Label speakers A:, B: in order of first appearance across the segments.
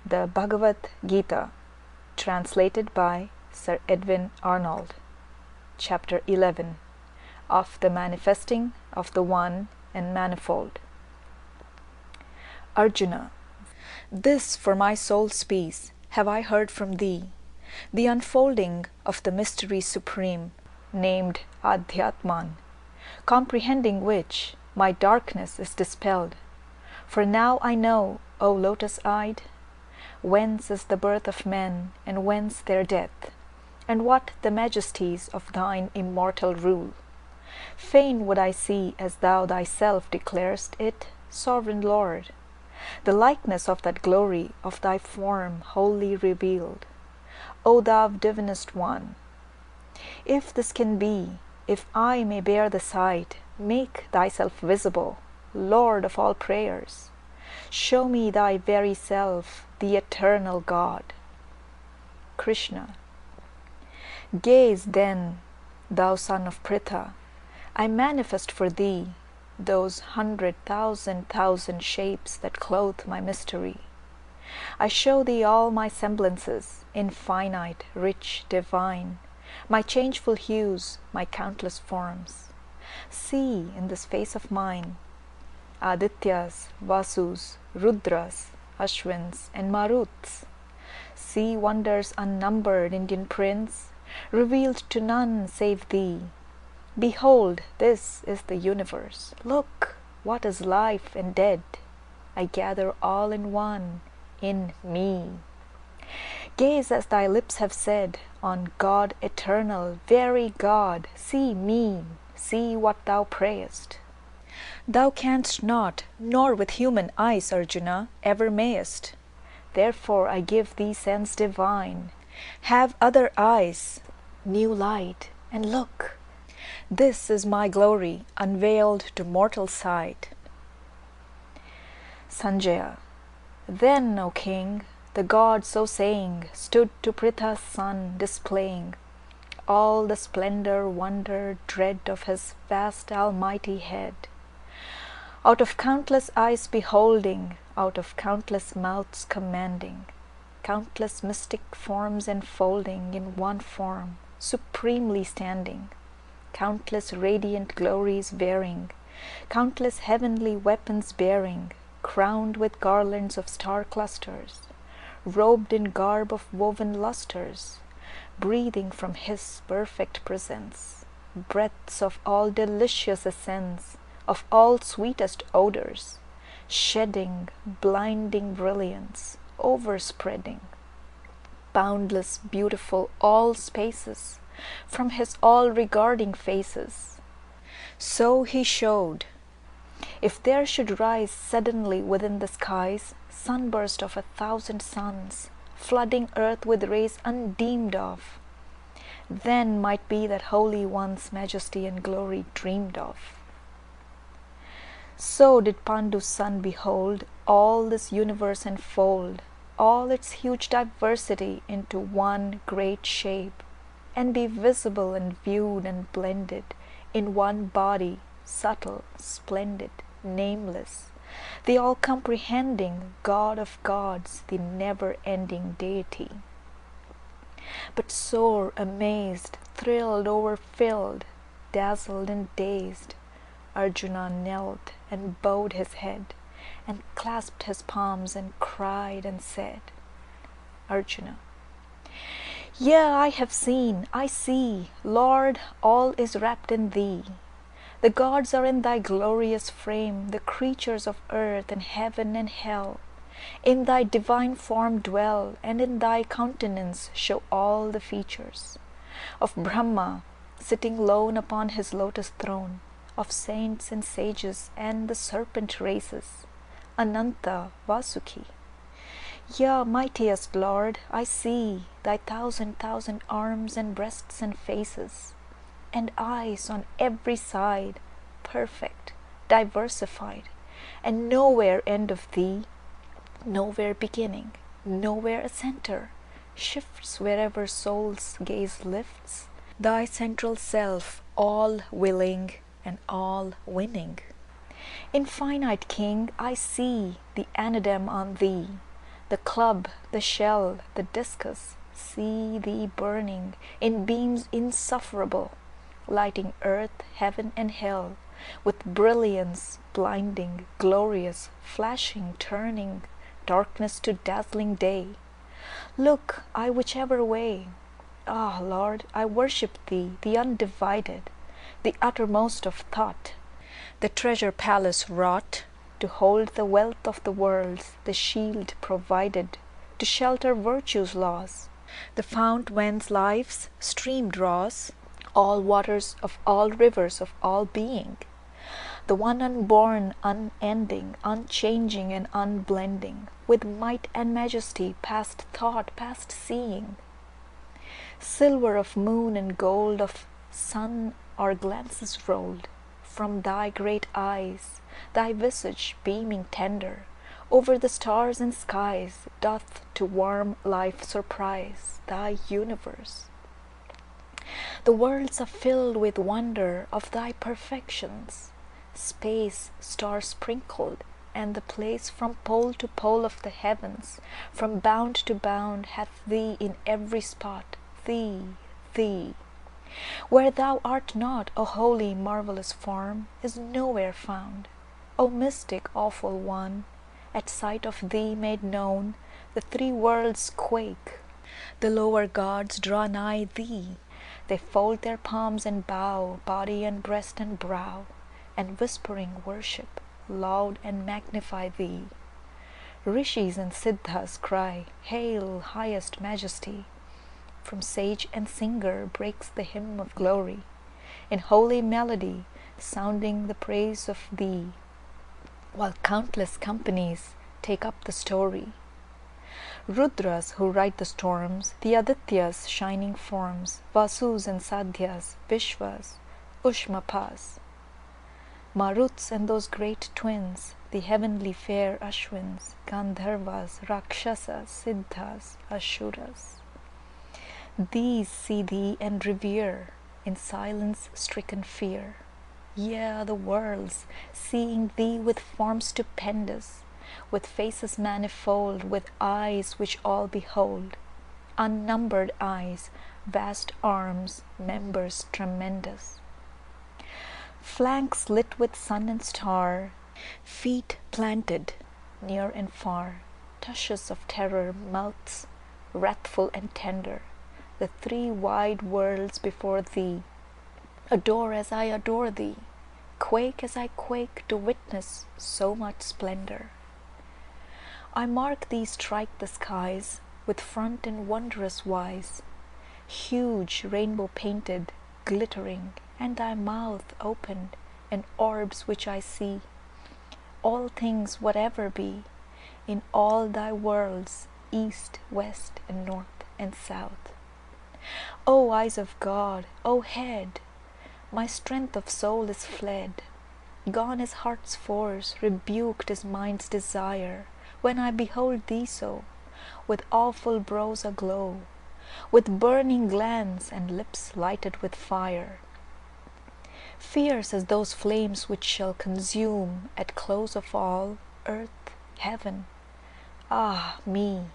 A: The Bhagavad Gita, translated by Sir Edwin Arnold, Chapter 11, of the Manifesting of the One and Manifold. Arjuna, this for my soul's peace have I heard from thee, the unfolding of the mystery supreme, named Adhyatman, comprehending which my darkness is dispelled. For now I know, O lotus-eyed, whence is the birth of men, and whence their death, and what the majesties of thine immortal rule. Fain would I see, as thou thyself declarest it, sovereign Lord, the likeness of that glory of thy form wholly revealed. O thou divinest one, if this can be, if I may bear the sight, make thyself visible, Lord of all prayers. Show me thy very self, the eternal God. Krishna, gaze then, thou son of Pritha, I manifest for thee those 100,000 shapes that clothe my mystery. I show thee all my semblances, infinite, rich, divine, my changeful hues, my countless forms. See in this face of mine, Adityas, Vasus, Rudras, Ashwins, and Maruts. See wonders unnumbered, Indian prince, revealed to none save thee. Behold, this is the universe. Look, what is life and dead? I gather all in one, in me. Gaze as thy lips have said, on God eternal, very God. See me, see what thou prayest. Thou canst not, nor with human eyes, Arjuna, ever mayest. Therefore I give thee sense divine. Have other eyes, new light, and look. This is my glory, unveiled to mortal sight. Sanjaya, then, O king, the god so saying stood to Pritha's son, displaying all the splendor, wonder, dread of his vast almighty head. Out of countless eyes beholding, out of countless mouths commanding, countless mystic forms enfolding in one form, supremely standing, countless radiant glories bearing, countless heavenly weapons bearing, crowned with garlands of star clusters, robed in garb of woven lustres, breathing from his perfect presence, breaths of all delicious essence, of all sweetest odors, shedding blinding brilliance, overspreading boundless beautiful all spaces from his all-regarding faces. So he showed, if there should rise suddenly within the skies sunburst of 1,000 suns, flooding earth with rays undeemed of, then might be that Holy One's majesty and glory dreamed of. So did Pandu's son behold all this universe enfold, all its huge diversity into one great shape, and be visible and viewed and blended in one body, subtle, splendid, nameless, the all-comprehending God of gods, the never-ending deity. But sore, amazed, thrilled, overfilled, dazzled and dazed, Arjuna knelt and bowed his head and clasped his palms and cried and said, Arjuna, yea, I have seen, I see, Lord, all is wrapped in thee. The gods are in thy glorious frame, the creatures of earth and heaven and hell. In thy divine form dwell, and in thy countenance show all the features of Brahma, sitting lone upon his lotus throne, of saints and sages and the serpent races, Ananta, Vasuki. Yea, mightiest Lord, I see thy thousand arms and breasts and faces, and eyes on every side, perfect, diversified, and nowhere end of thee, nowhere beginning, nowhere a center, shifts wherever soul's gaze lifts, thy central self all willing and all winning. Infinite King, I see the anadem on thee, the club, the shell, the discus, see thee burning in beams insufferable, lighting earth, heaven, and hell, with brilliance blinding, glorious, flashing, turning darkness to dazzling day. Look I whichever way. Ah, Lord, I worship thee, the undivided, the uttermost of thought, the treasure palace wrought to hold the wealth of the worlds, the shield provided to shelter virtue's laws, the fount whence life's stream draws all waters of all rivers of all being, the one unborn, unending, unchanging, and unblending, with might and majesty past thought, past seeing. Silver of moon and gold of sun our glances rolled from thy great eyes, thy visage beaming tender over the stars and skies doth to warm life surprise thy universe. The worlds are filled with wonder of thy perfections, space star sprinkled, and the place from pole to pole of the heavens, from bound to bound, hath thee in every spot, thee, thee. Where thou art not, O holy marvelous form, is nowhere found. O mystic awful one, at sight of thee made known, the three worlds quake, the lower gods draw nigh thee, they fold their palms and bow, body and breast and brow, and whispering worship, loud and magnify thee. Rishis and siddhas cry, Hail, highest majesty! From sage and singer breaks the hymn of glory, in holy melody sounding the praise of thee, while countless companies take up the story. Rudras who ride the storms, the Adityas' shining forms, Vasus and Sadhyas, Vishvas, Ushmapas, Maruts and those great twins, the heavenly fair Ashwins, Gandharvas, Rakshasas, Siddhas, Asuras. These see thee and revere in silence-stricken fear. Yea, the worlds, seeing thee with forms stupendous, with faces manifold, with eyes which all behold, unnumbered eyes, vast arms, members tremendous, flanks lit with sun and star, feet planted near and far, tushes of terror, mouths wrathful and tender, the three wide worlds before thee adore as I adore thee, quake as I quake to witness so much splendor. I mark thee strike the skies with front in wondrous wise, huge rainbow painted, glittering, and thy mouth opened, and orbs which I see, all things whatever be, in all thy worlds, east, west, and north, and south. O eyes of God, O head, my strength of soul is fled, gone is heart's force, rebuked is mind's desire, when I behold thee so, with awful brows aglow, with burning glance and lips lighted with fire, fierce as those flames which shall consume at close of all earth, heaven. Ah me,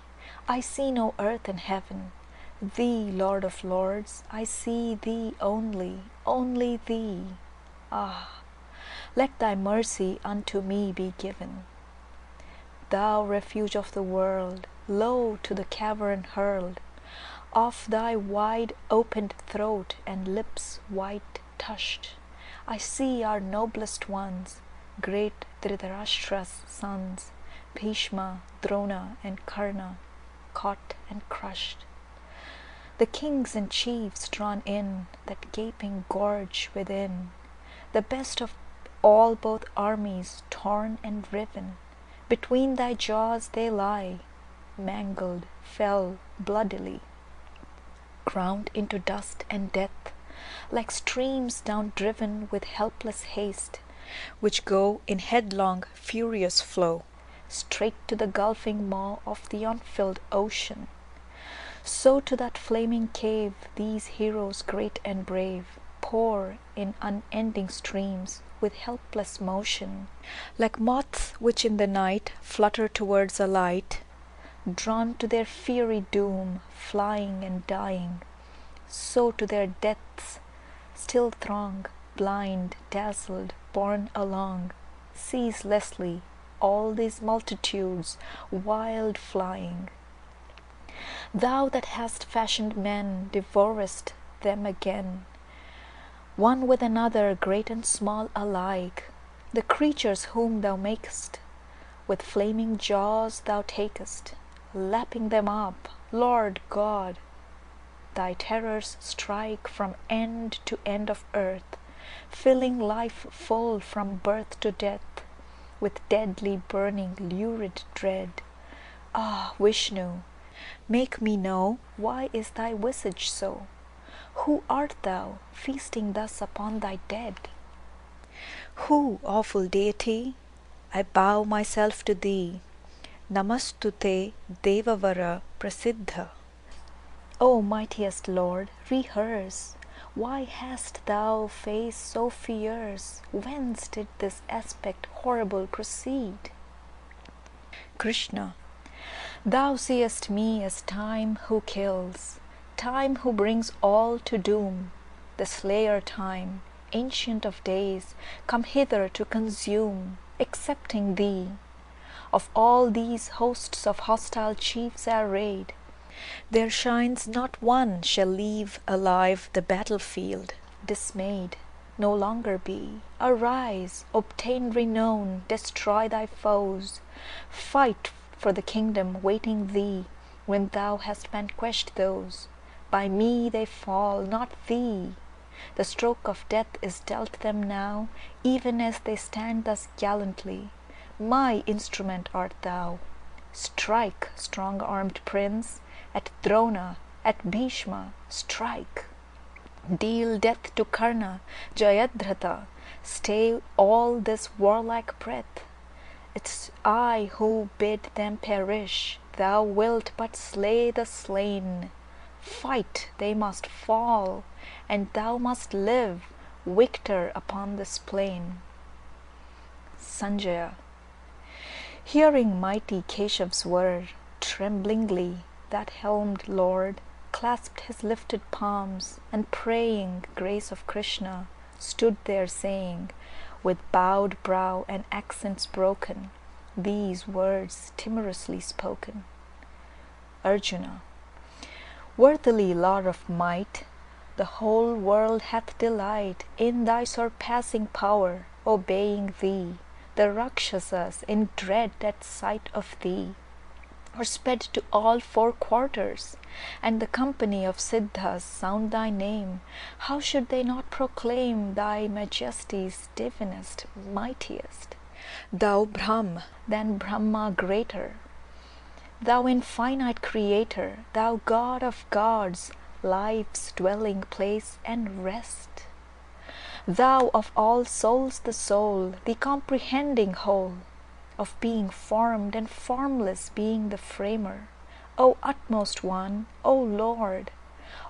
A: I see no earth and heaven, thee, Lord of lords, I see thee only, only thee. Ah, let thy mercy unto me be given. Thou refuge of the world, low to the cavern hurled, of thy wide opened throat and lips white tushed, I see our noblest ones, great Dhritarashtra's sons, Bhishma, Drona, and Karna, caught and crushed. The kings and chiefs drawn in that gaping gorge within, the best of all both armies torn and riven, between thy jaws they lie, mangled, fell bloodily, ground into dust and death, like streams down driven with helpless haste, which go in headlong furious flow, straight to the gulfing maw of the unfilled ocean. So to that flaming cave these heroes great and brave pour in unending streams with helpless motion, like moths which in the night flutter towards a light, drawn to their fiery doom, flying and dying, so to their deaths still throng, blind, dazzled, borne along, ceaselessly, all these multitudes, wild flying. Thou that hast fashioned men, devourest them again, one with another, great and small alike, the creatures whom thou makest, with flaming jaws thou takest, lapping them up, Lord God. Thy terrors strike from end to end of earth, filling life full from birth to death, with deadly burning lurid dread. Ah, Vishnu, make me know why is thy visage so? Who art thou, feasting thus upon thy dead? Who, awful deity? I bow myself to thee. Namastute Devavara Prasiddha. O mightiest Lord, rehearse. Why hast thou face so fierce? Whence did this aspect horrible proceed? Krishna, thou seest me as Time who kills, Time who brings all to doom, the slayer Time, ancient of days, come hither to consume, excepting thee. Of all these hosts of hostile chiefs arrayed, there shines not one shall leave alive the battlefield, dismayed, no longer be. Arise, obtain renown, destroy thy foes, fight for the kingdom waiting thee, when thou hast vanquished those. By me they fall, not thee. The stroke of death is dealt them now, even as they stand thus gallantly. My instrument art thou. Strike, strong-armed prince, at Drona, at Bhishma, strike. Deal death to Karna, Jayadratha, stay all this warlike breath. It's I who bid them perish, thou wilt but slay the slain. Fight, they must fall, and thou must live, victor upon this plain. Sanjaya, hearing mighty Keshav's word, tremblingly that helmed lord clasped his lifted palms, and praying grace of Krishna, stood there saying, with bowed brow and accents broken, these words timorously spoken. Arjuna, worthily Lord of might, the whole world hath delight in thy surpassing power, obeying thee. The Rakshasas, in dread at sight of thee, are sped to all four quarters, and the company of Siddhas sound thy name. How should they not proclaim thy majesty's divinest, mightiest? Thou Brahm, than Brahma greater, thou infinite creator, thou God of gods, life's dwelling place and rest. Thou of all souls the soul, the comprehending whole, of being formed and formless being the framer. O utmost one, O Lord,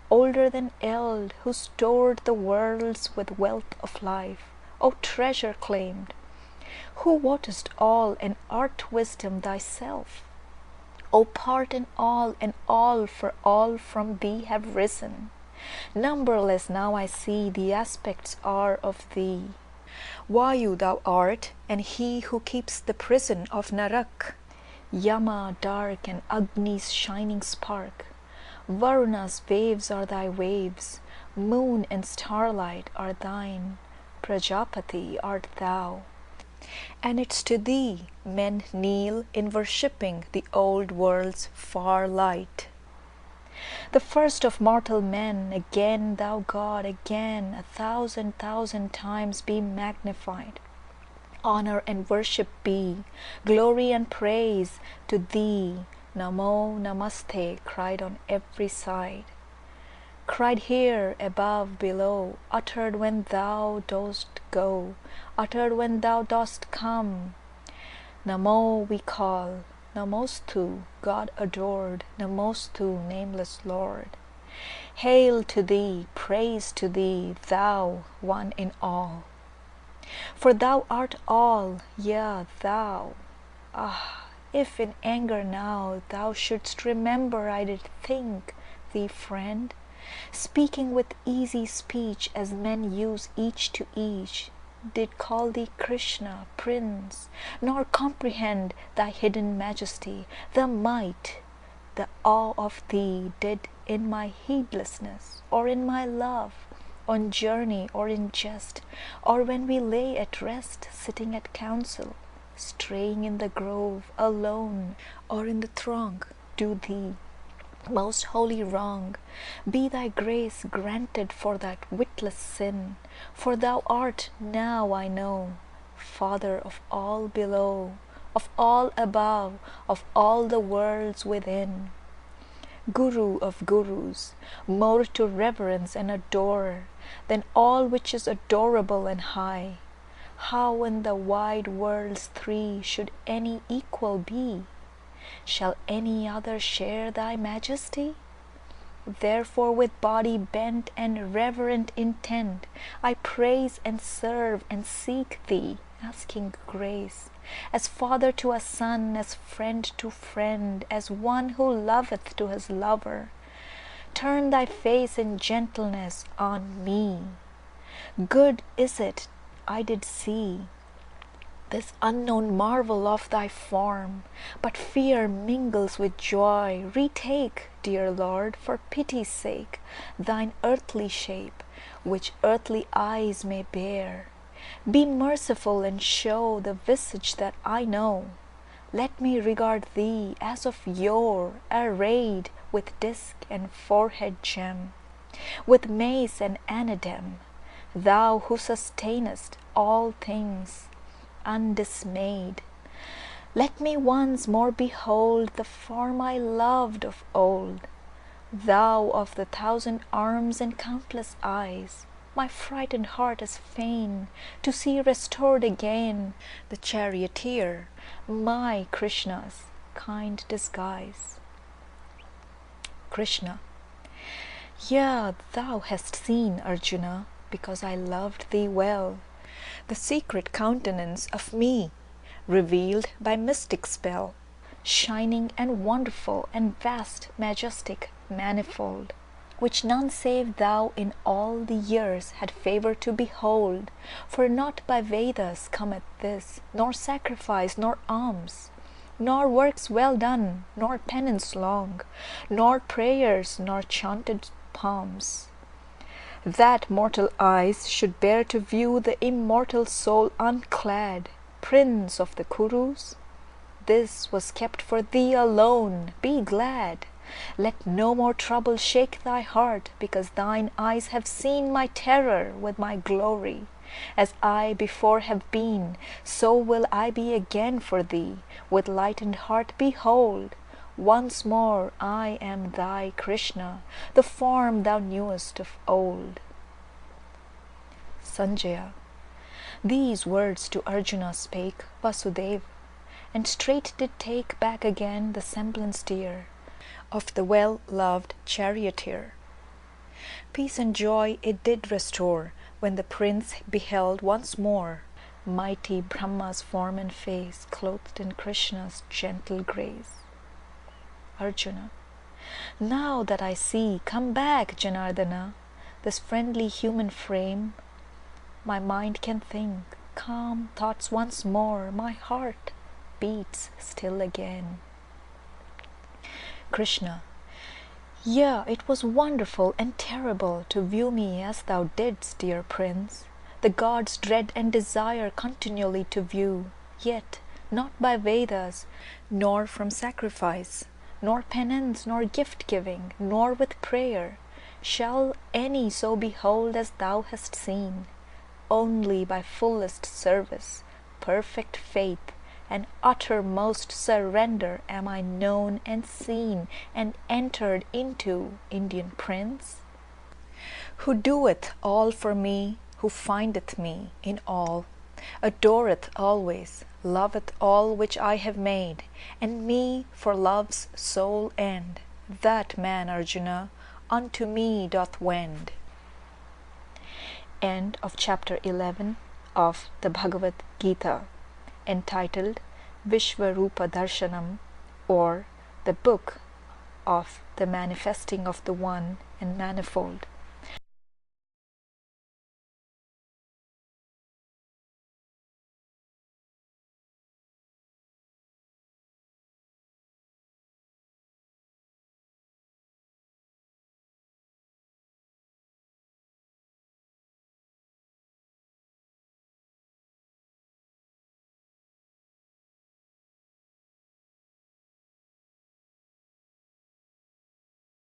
A: older than eld, who stored the worlds with wealth of life, O treasure claimed, who wottest all and art wisdom thyself. O part and all for all from thee have risen. Numberless now I see the aspects are of thee. Vayu thou art, and he who keeps the prison of Narak. Yama dark and Agni's shining spark. Varuna's waves are thy waves. Moon and starlight are thine. Prajapati art thou. And it's to thee men kneel in worshipping the old world's far light. The first of mortal men, again thou God, again 1,000,000 times be magnified. Honor and worship be, glory and praise to thee. Namo Namaste cried on every side. Cried here, above, below, uttered when thou dost go, uttered when thou dost come. Namo we call, Namostu, God adored, Namostu, nameless Lord. Hail to thee, praise to thee, thou, one in all. For thou art all, yea, thou. Ah, if in anger now thou shouldst remember I did think thee friend, speaking with easy speech as men use each to each, did call thee Krishna, Prince, nor comprehend thy hidden majesty, the might, the awe of thee did in my heedlessness, or in my love, on journey or in jest, or when we lay at rest, sitting at council, straying in the grove, alone, or in the throng, do thee most holy wrong. Be thy grace granted for that witless sin, for thou art now, I know, Father of all below, of all above, of all the worlds within, Guru of gurus, more to reverence and adore than all which is adorable and high. How in the wide worlds three should any equal be? Shall any other share thy majesty? Therefore with body bent and reverent intent I praise and serve and seek thee, asking grace, as father to a son, as friend to friend, as one who loveth to his lover. Turn thy face in gentleness on me. Good is it I did see this unknown marvel of thy form, but fear mingles with joy. Retake, dear Lord, for pity's sake, thine earthly shape, which earthly eyes may bear. Be merciful and show the visage that I know. Let me regard thee as of yore, arrayed with disk and forehead gem, with mace and anadem, thou who sustainest all things undismayed. Let me once more behold the form I loved of old, thou of the thousand arms and countless eyes. My frightened heart is fain to see restored again the charioteer, my Krishna's kind disguise. Krishna. Yea, thou hast seen, Arjuna, because I loved thee well, the secret countenance of me, revealed by mystic spell, shining and wonderful and vast, majestic, manifold, which none save thou in all the years had favor to behold. For not by Vedas cometh this, nor sacrifice, nor alms, nor works well done, nor penance long, nor prayers, nor chanted palms, that mortal eyes should bear to view the immortal soul unclad, Prince of the Kurus. This was kept for thee alone, be glad. Let no more trouble shake thy heart, because thine eyes have seen my terror with my glory. As I before have been, so will I be again for thee. With lightened heart behold, once more I am thy Krishna, the form thou knewest of old. Sanjaya. These words to Arjuna spake Vasudeva, and straight did take back again the semblance dear of the well-loved charioteer. Peace and joy it did restore when the prince beheld once more mighty Brahma's form and face, clothed in Krishna's gentle grace. Arjuna. Now that I see, come back, Janardana, this friendly human frame, my mind can think calm thoughts once more, my heart beats still again. Krishna. Yea, it was wonderful and terrible to view me as thou didst, dear prince, the gods dread and desire continually to view, yet not by Vedas, nor from sacrifice, nor penance, nor gift-giving, nor with prayer, shall any so behold as thou hast seen. Only by fullest service, perfect faith, and uttermost surrender am I known and seen and entered into, Indian prince, who doeth all for me, who findeth me in all, adoreth always, loveth all which I have made, and me for love's sole end. That man, Arjuna, unto me doth wend. End of chapter 11 of the Bhagavad Gita, entitled Vishvarupa Darshanam, or the book of the manifesting of the One in Manifold.